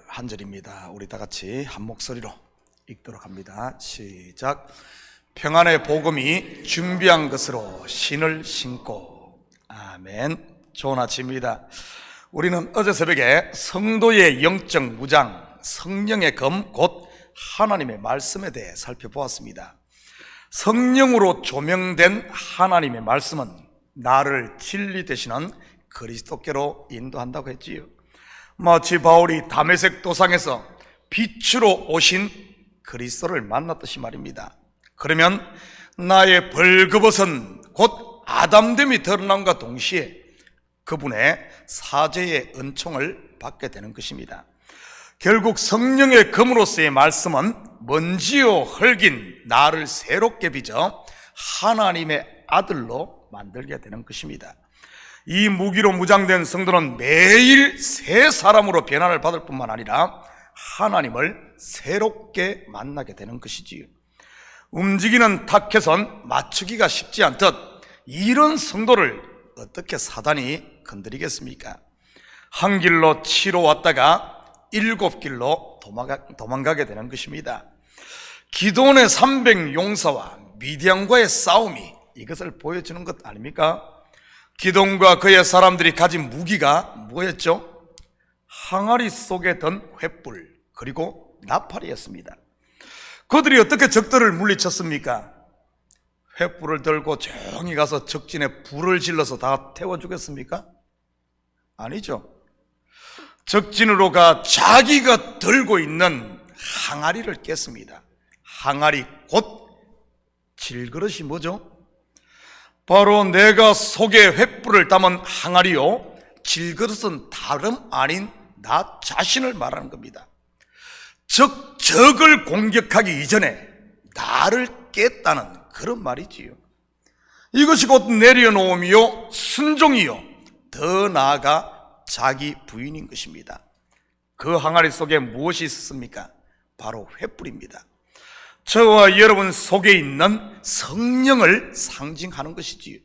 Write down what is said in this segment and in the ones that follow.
한 절입니다. 우리 다 같이 한 목소리로 읽도록 합니다. 시작. 평안의 복음이 준비한 것으로 신을 신고. 아멘. 좋은 아침입니다. 우리는 어제 새벽에 성도의 영적 무장, 성령의 검, 곧 하나님의 말씀에 대해 살펴보았습니다. 성령으로 조명된 하나님의 말씀은 나를 진리 되시는 그리스도께로 인도한다고 했지요. 마치 바울이 다메섹 도상에서 빛으로 오신 그리스도를 만났듯이 말입니다. 그러면 나의 벌거벗은 곧 아담됨이 드러남과 동시에 그분의 사죄의 은총을 받게 되는 것입니다. 결국 성령의 검으로서의 말씀은 먼지요 흙인 나를 새롭게 빚어 하나님의 아들로 만들게 되는 것입니다. 이 무기로 무장된 성도는 매일 새 사람으로 변화를 받을 뿐만 아니라 하나님을 새롭게 만나게 되는 것이지요. 움직이는 타켓은 맞추기가 쉽지 않듯 이런 성도를 어떻게 사단이 건드리겠습니까? 한 길로 치러 왔다가 7길로 도망가게 되는 것입니다. 기도원의 300 용사와 미디안과의 싸움이 이것을 보여주는 것 아닙니까? 기돔과 그의 사람들이 가진 무기가 뭐였죠? 항아리 속에 든 횃불 그리고 나팔이었습니다. 그들이 어떻게 적들을 물리쳤습니까? 횃불을 들고 조용히 가서 적진에 불을 질러서 다 태워 주겠습니까? 아니죠. 적진으로 가 자기가 들고 있는 항아리를 깼습니다. 항아리 곧 질그릇이 뭐죠? 바로 내가 속에 횃불을 담은 항아리요, 질그릇은 다름 아닌 나 자신을 말하는 겁니다. 적을 공격하기 이전에 나를 깼다는 그런 말이지요. 이것이 곧 내려놓음이요, 순종이요, 더 나아가 자기 부인인 것입니다. 그 항아리 속에 무엇이 있었습니까? 바로 횃불입니다. 저와 여러분 속에 있는 성령을 상징하는 것이지요.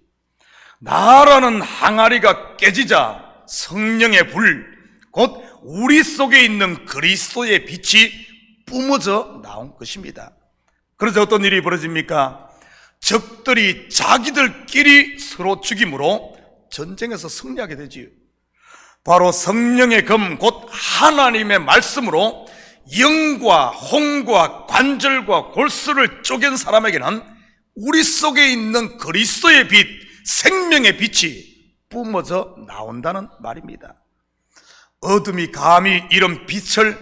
나라는 항아리가 깨지자 성령의 불, 곧 우리 속에 있는 그리스도의 빛이 뿜어져 나온 것입니다. 그래서 어떤 일이 벌어집니까? 적들이 자기들끼리 서로 죽임으로 전쟁에서 승리하게 되지요. 바로 성령의 검, 곧 하나님의 말씀으로 영과 홍과 관절과 골수를 쪼갠 사람에게는 우리 속에 있는 그리스도의 빛, 생명의 빛이 뿜어져 나온다는 말입니다. 어둠이 감히 이런 빛을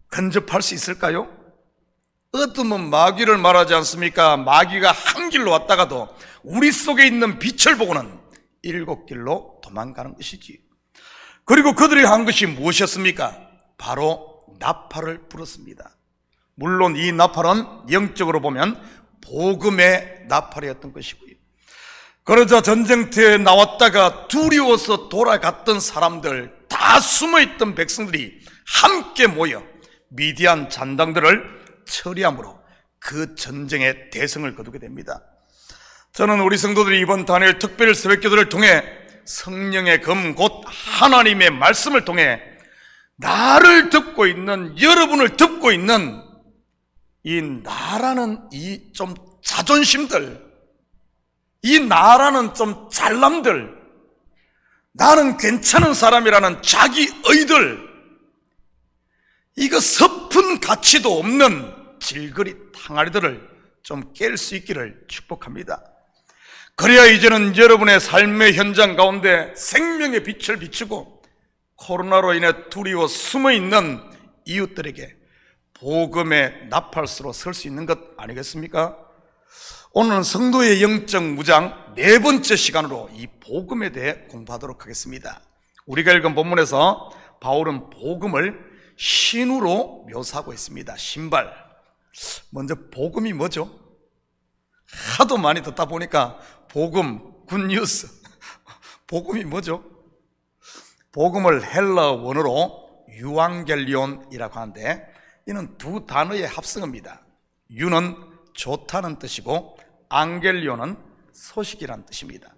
근접할 수 있을까요? 어둠은 마귀를 말하지 않습니까? 마귀가 한 길로 왔다가도 우리 속에 있는 빛을 보고는 7길로 도망가는 것이지. 그리고 그들이 한 것이 무엇이었습니까? 바로 나팔을 불었습니다. 물론 이 나팔은 영적으로 보면 복음의 나팔이었던 것이고요. 그러자 전쟁터에 나왔다가 두려워서 돌아갔던 사람들, 다 숨어있던 백성들이 함께 모여 미디안 잔당들을 처리함으로 그 전쟁의 대성을 거두게 됩니다. 저는 우리 성도들이 이번 다니엘 특별 새벽기도를 통해 성령의 검, 곧 하나님의 말씀을 통해 나를 듣고 있는, 여러분을 듣고 있는 이 나라는 이 좀 자존심들, 이 나라는 좀 잘남들, 나는 괜찮은 사람이라는 자기의들, 이거 섭은 가치도 없는 질그릇 항아리들을 좀 깰 수 있기를 축복합니다. 그래야 이제는 여러분의 삶의 현장 가운데 생명의 빛을 비추고 코로나로 인해 두려워 숨어있는 이웃들에게 복음의 나팔수로 설 수 있는 것 아니겠습니까? 오늘은 성도의 영적 무장 4번째 시간으로 이 복음에 대해 공부하도록 하겠습니다. 우리가 읽은 본문에서 바울은 복음을 신으로 묘사하고 있습니다. 신발. 먼저 복음이 뭐죠? 하도 많이 듣다 보니까 복음, 굿뉴스. 복음이 뭐죠? 복음을 헬라 원어로 유앙겔리온이라고 하는데 이는 두 단어의 합성어입니다. 유는 좋다는 뜻이고 앙겔리온은 소식이라는 뜻입니다.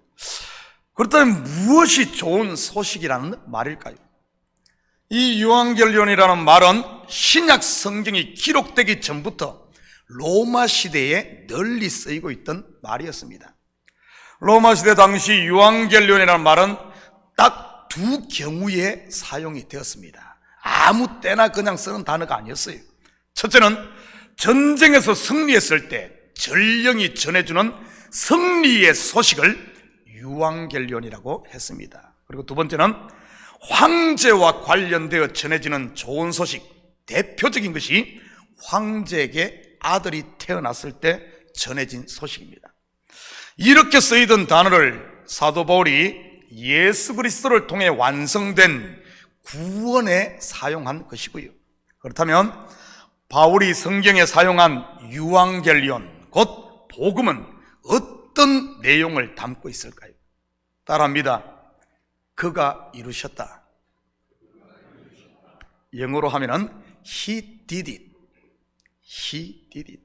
그렇다면 무엇이 좋은 소식이라는 말일까요? 이 유앙겔리온이라는 말은 신약 성경이 기록되기 전부터 로마 시대에 널리 쓰이고 있던 말이었습니다. 로마 시대 당시 유앙겔리온이라는 말은 딱 두 경우에 사용이 되었습니다. 아무 때나 그냥 쓰는 단어가 아니었어요. 첫째는 전쟁에서 승리했을 때 전령이 전해주는 승리의 소식을 유앙겔리온이라고 했습니다. 그리고 두 번째는 황제와 관련되어 전해지는 좋은 소식, 대표적인 것이 황제에게 아들이 태어났을 때 전해진 소식입니다. 이렇게 쓰이던 단어를 사도 바울이 예수 그리스도를 통해 완성된 구원에 사용한 것이고요. 그렇다면 바울이 성경에 사용한 유앙겔리온, 곧 복음은 어떤 내용을 담고 있을까요? 따라합니다. 그가 이루셨다. 영어로 하면은 He did it. He did it.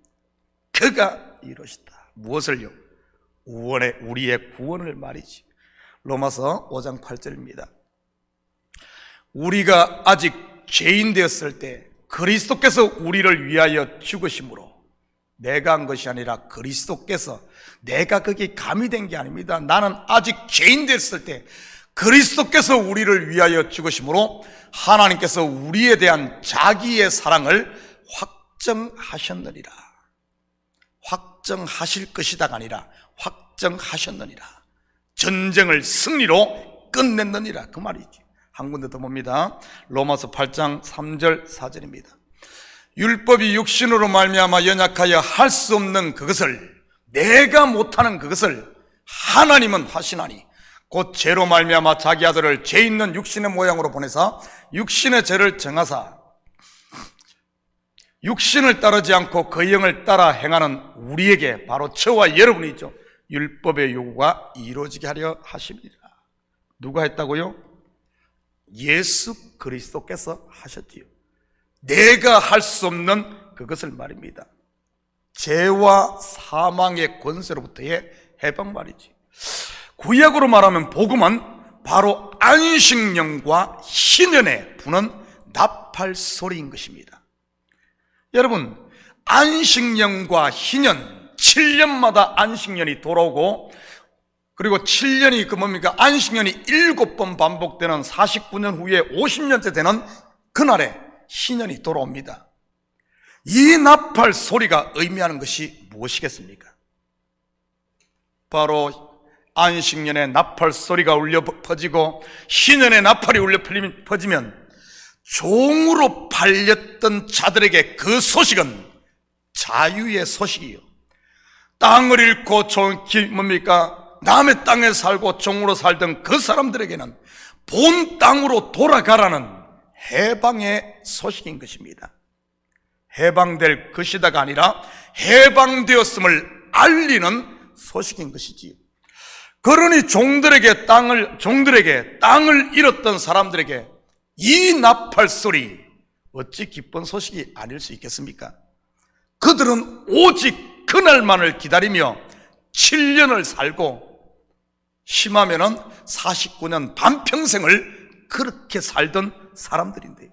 그가 이루셨다. 무엇을요? 우리의 구원을 말이지. 로마서 5장 8절입니다. 우리가 아직 죄인 되었을 때 그리스도께서 우리를 위하여 죽으심으로, 내가 한 것이 아니라 그리스도께서, 내가 거기에 가미된 게 아닙니다. 나는 아직 죄인 됐을 때 그리스도께서 우리를 위하여 죽으심으로 하나님께서 우리에 대한 자기의 사랑을 확정하셨느니라. 확정하실 것이다가 아니라 확정하셨느니라. 전쟁을 승리로 끝냈느니라, 그 말이지. 한 군데 더 봅니다. 로마서 8장 3절 4절입니다. 율법이 육신으로 말미암아 연약하여 할 수 없는 그것을, 내가 못하는 그것을 하나님은 하시나니 곧 죄로 말미암아 자기 아들을 죄 있는 육신의 모양으로 보내사 육신의 죄를 정하사 육신을 따르지 않고 그 영을 따라 행하는 우리에게, 바로 저와 여러분이죠, 율법의 요구가 이루어지게 하려 하십니다. 누가 했다고요? 예수 그리스도께서 하셨지요. 내가 할 수 없는 그것을 말입니다. 죄와 사망의 권세로부터의 해방 말이지. 구약으로 말하면 복음은 바로 안식년과 희년에 부는 나팔 소리인 것입니다. 여러분, 안식년과 희년, 7년마다 안식년이 돌아오고, 그리고 7년이 그 뭡니까? 안식년이 7번 반복되는 49년 후에 50년째 되는 그날에 희년이 돌아옵니다. 이 나팔 소리가 의미하는 것이 무엇이겠습니까? 바로 안식년에 나팔 소리가 울려 퍼지고 희년에 나팔이 울려 퍼지면 종으로 팔렸던 자들에게 그 소식은 자유의 소식이요, 땅을 잃고 뭡니까? 남의 땅에 살고 종으로 살던 그 사람들에게는 본 땅으로 돌아가라는 해방의 소식인 것입니다. 해방될 것이다가 아니라 해방되었음을 알리는 소식인 것이지요. 그러니 종들에게 땅을 잃었던 사람들에게 이 나팔 소리, 어찌 기쁜 소식이 아닐 수 있겠습니까? 그들은 오직 그날만을 기다리며 7년을 살고 심하면은 49년 반평생을 그렇게 살던 사람들인데요.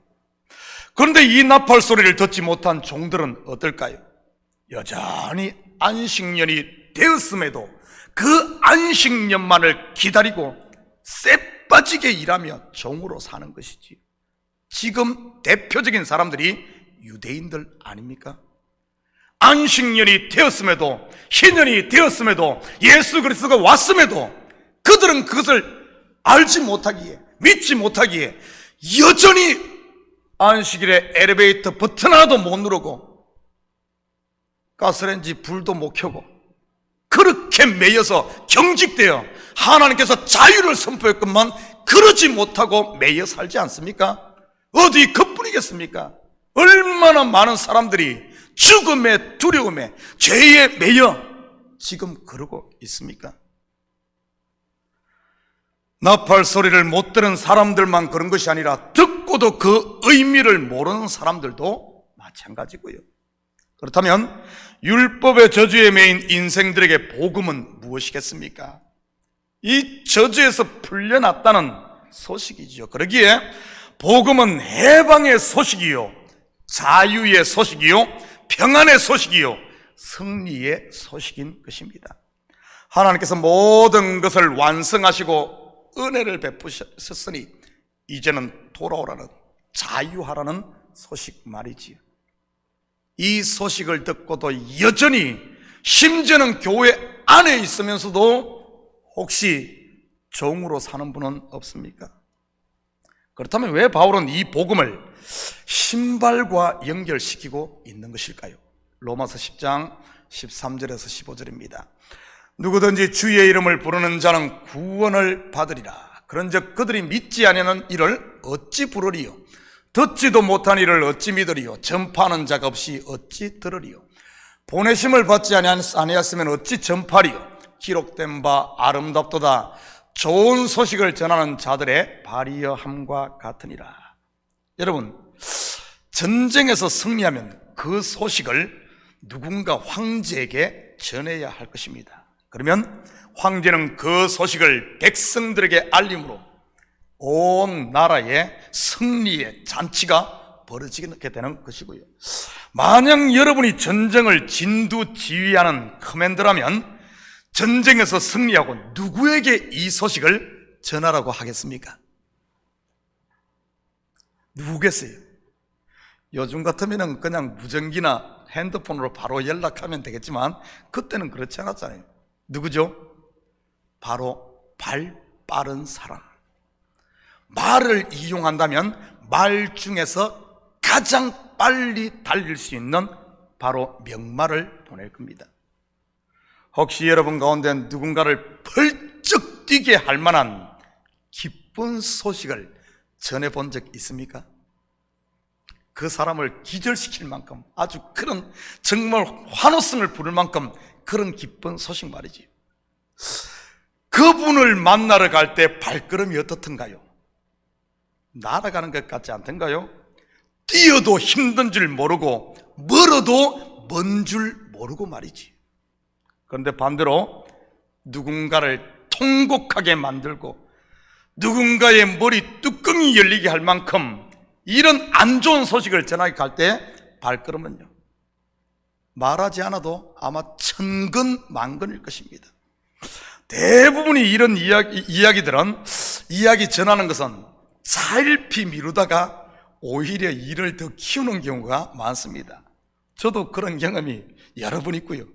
그런데 이 나팔 소리를 듣지 못한 종들은 어떨까요? 여전히 안식년이 되었음에도 그 안식년만을 기다리고 쎄 빠지게 일하며 종으로 사는 것이지. 지금 대표적인 사람들이 유대인들 아닙니까? 안식년이 되었음에도, 희년이 되었음에도, 예수 그리스도가 왔음에도 그들은 그것을 알지 못하기에, 믿지 못하기에 여전히 안식일에 엘리베이터 버튼 하나도 못 누르고 가스레인지 불도 못 켜고 그렇게 매여서 경직되어 하나님께서 자유를 선포했건만 그러지 못하고 매여 살지 않습니까? 어디 그뿐이겠습니까? 얼마나 많은 사람들이 죽음의 두려움에 죄에 매여 지금 그러고 있습니까? 나팔 소리를 못 들은 사람들만 그런 것이 아니라 듣고도 그 의미를 모르는 사람들도 마찬가지고요. 그렇다면 율법의 저주에 매인 인생들에게 복음은 무엇이겠습니까? 이 저주에서 풀려났다는 소식이죠. 그러기에 복음은 해방의 소식이요, 자유의 소식이요, 평안의 소식이요, 승리의 소식인 것입니다. 하나님께서 모든 것을 완성하시고 은혜를 베푸셨으니 이제는 돌아오라는, 자유하라는 소식 말이지요. 이 소식을 듣고도 여전히, 심지어는 교회 안에 있으면서도 혹시 종으로 사는 분은 없습니까? 그렇다면 왜 바울은 이 복음을 신발과 연결시키고 있는 것일까요? 로마서 10장 13절에서 15절입니다. 누구든지 주의 이름을 부르는 자는 구원을 받으리라. 그런즉 그들이 믿지 아니하는 이를 어찌 부르리요? 듣지도 못한 이를 어찌 믿으리요? 전파하는 자가 없이 어찌 들으리요? 보내심을 받지 아니하였으면 어찌 전파리요? 기록된 바 아름답도다. 좋은 소식을 전하는 자들의 발이여함과 같으니라. 여러분, 전쟁에서 승리하면 그 소식을 누군가 황제에게 전해야 할 것입니다. 그러면 황제는 그 소식을 백성들에게 알림으로 온 나라의 승리의 잔치가 벌어지게 되는 것이고요. 만약 여러분이 전쟁을 진두지휘하는 커맨더라면 전쟁에서 승리하고 누구에게 이 소식을 전하라고 하겠습니까? 누구겠어요? 요즘 같으면 그냥 무전기나 핸드폰으로 바로 연락하면 되겠지만 그때는 그렇지 않았잖아요. 누구죠? 바로 발 빠른 사람. 말을 이용한다면 말 중에서 가장 빨리 달릴 수 있는 바로 명말을 보낼 겁니다. 혹시 여러분 가운데 누군가를 펄쩍 뛰게 할 만한 기쁜 소식을 전해본 적 있습니까? 그 사람을 기절시킬 만큼, 아주 그런 정말 환호성을 부를 만큼 그런 기쁜 소식 말이지. 그분을 만나러 갈 때 발걸음이 어떻던가요? 날아가는 것 같지 않던가요? 뛰어도 힘든 줄 모르고 멀어도 먼 줄 모르고 말이지. 그런데 반대로 누군가를 통곡하게 만들고 누군가의 머리 뚜껑이 열리게 할 만큼 이런 안 좋은 소식을 전하게 갈 때 발걸음은요, 말하지 않아도 아마 천근만근일 것입니다. 대부분이 이런 이야기들은, 이야기 전하는 것은 살피 미루다가 오히려 일을 더 키우는 경우가 많습니다. 저도 그런 경험이 여러 번 있고요.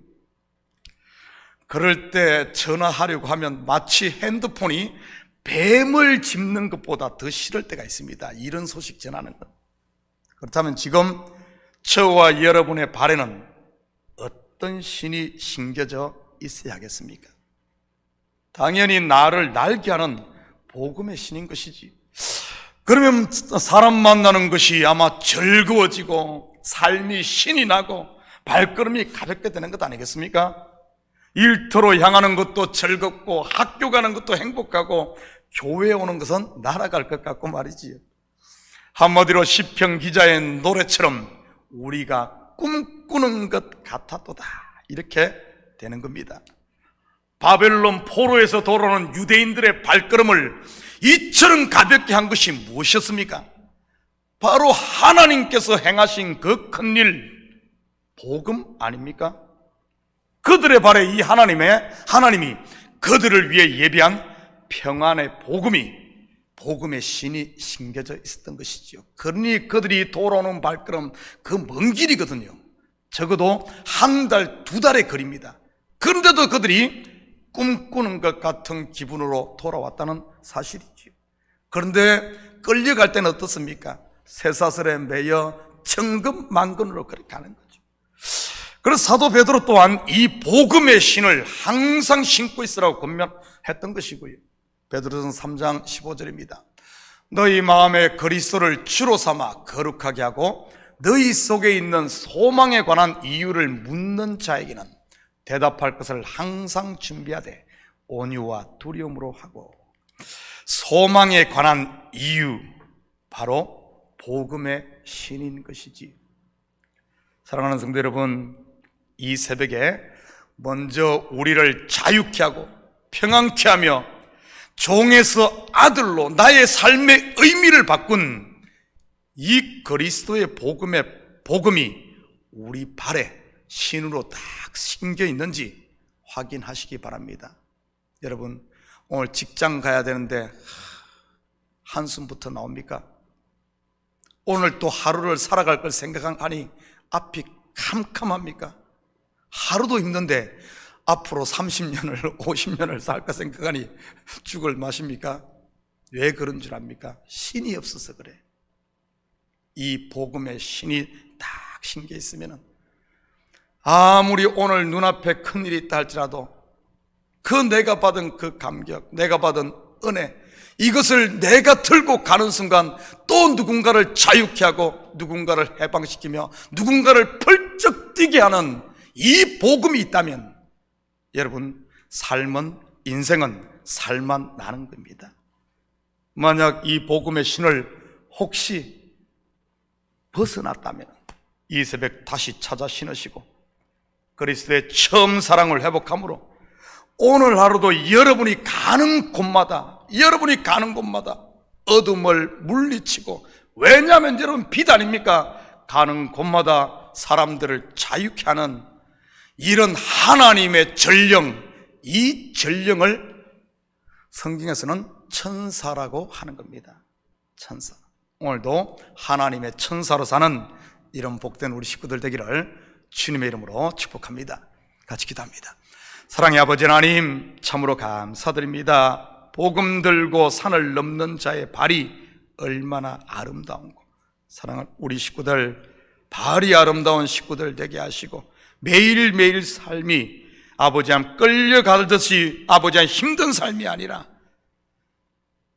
그럴 때 전화하려고 하면 마치 핸드폰이 뱀을 짚는 것보다 더 싫을 때가 있습니다. 이런 소식 전하는 것. 그렇다면 지금 저와 여러분의 발에는 어떤 신이 심겨져 있어야 하겠습니까? 당연히 나를 날게 하는 복음의 신인 것이지. 그러면 사람 만나는 것이 아마 즐거워지고 삶이 신이 나고 발걸음이 가볍게 되는 것 아니겠습니까? 일터로 향하는 것도 즐겁고 학교 가는 것도 행복하고 교회에 오는 것은 날아갈 것 같고 말이지요. 한마디로 시편 기자의 노래처럼 우리가 꿈꾸는 것 같았도다, 이렇게 되는 겁니다. 바벨론 포로에서 돌아오는 유대인들의 발걸음을 이처럼 가볍게 한 것이 무엇이었습니까? 바로 하나님께서 행하신 그 큰일, 복음 아닙니까? 그들의 발에 이 하나님이 그들을 위해 예비한 평안의 복음의 신이 심겨져 있었던 것이지요. 그러니 그들이 돌아오는 발걸음, 그 먼 길이거든요. 적어도 한 달, 두 달의 거리입니다. 그런데도 그들이 꿈꾸는 것 같은 기분으로 돌아왔다는 사실이지요. 그런데 끌려갈 때는 어떻습니까? 쇠사슬에 매여 천근만근으로 그렇게 가는 거죠. 그래서 사도 베드로 또한 이 복음의 신을 항상 신고 있으라고 권면했던 것이고요. 베드로전 3장 15절입니다. 너희 마음에 그리스도를 주로 삼아 거룩하게 하고 너희 속에 있는 소망에 관한 이유를 묻는 자에게는 대답할 것을 항상 준비하되 온유와 두려움으로 하고. 소망에 관한 이유, 바로 복음의 신인 것이지. 사랑하는 성도 여러분, 이 새벽에 먼저 우리를 자유케 하고 평안케 하며 종에서 아들로 나의 삶의 의미를 바꾼 이 그리스도의 복음이 우리 발에 신으로 딱 심겨 있는지 확인하시기 바랍니다. 여러분, 오늘 직장 가야 되는데 한숨부터 나옵니까? 오늘 또 하루를 살아갈 걸 생각하니 앞이 캄캄합니까? 하루도 힘든데 앞으로 30년을 50년을 살까 생각하니 죽을 맛입니까? 왜 그런 줄 압니까? 신이 없어서 그래. 이 복음에 신이 딱 심겨 있으면 아무리 오늘 눈앞에 큰일이 있다 할지라도 그 내가 받은 그 감격, 내가 받은 은혜, 이것을 내가 들고 가는 순간 또 누군가를 자유케 하고 누군가를 해방시키며 누군가를 펄쩍 뛰게 하는 이 복음이 있다면 여러분, 인생은 살만 나는 겁니다. 만약 이 복음의 신을 혹시 벗어났다면 이 새벽 다시 찾아 신으시고 그리스도의 처음 사랑을 회복함으로 오늘 하루도 여러분이 가는 곳마다 어둠을 물리치고, 왜냐하면 여러분 빛 아닙니까? 가는 곳마다 사람들을 자유케 하는 이런 하나님의 전령, 이 전령을 성경에서는 천사라고 하는 겁니다. 천사. 오늘도 하나님의 천사로 사는 이런 복된 우리 식구들 되기를 주님의 이름으로 축복합니다. 같이 기도합니다. 사랑의 아버지 하나님, 참으로 감사드립니다. 복음 들고 산을 넘는 자의 발이 얼마나 아름다운고, 사랑하는 우리 식구들, 발이 아름다운 식구들 되게 하시고 매일매일 삶이 아버지 한 끌려가듯이 아버지 한 힘든 삶이 아니라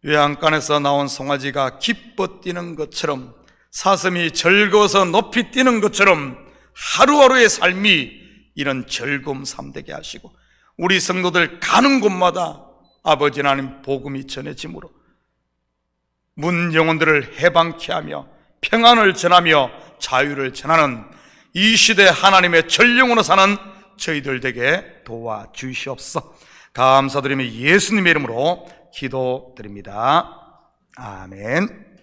외양간에서 나온 송아지가 기뻐 뛰는 것처럼, 사슴이 즐거워서 높이 뛰는 것처럼 하루하루의 삶이 이런 즐거움 삶 되게 하시고 우리 성도들 가는 곳마다 아버지 하나님 복음이 전해짐으로 문 영혼들을 해방케 하며 평안을 전하며 자유를 전하는 이 시대 하나님의 전령으로 사는 저희들 되게 도와주시옵소서. 감사드리며 예수님의 이름으로 기도드립니다. 아멘.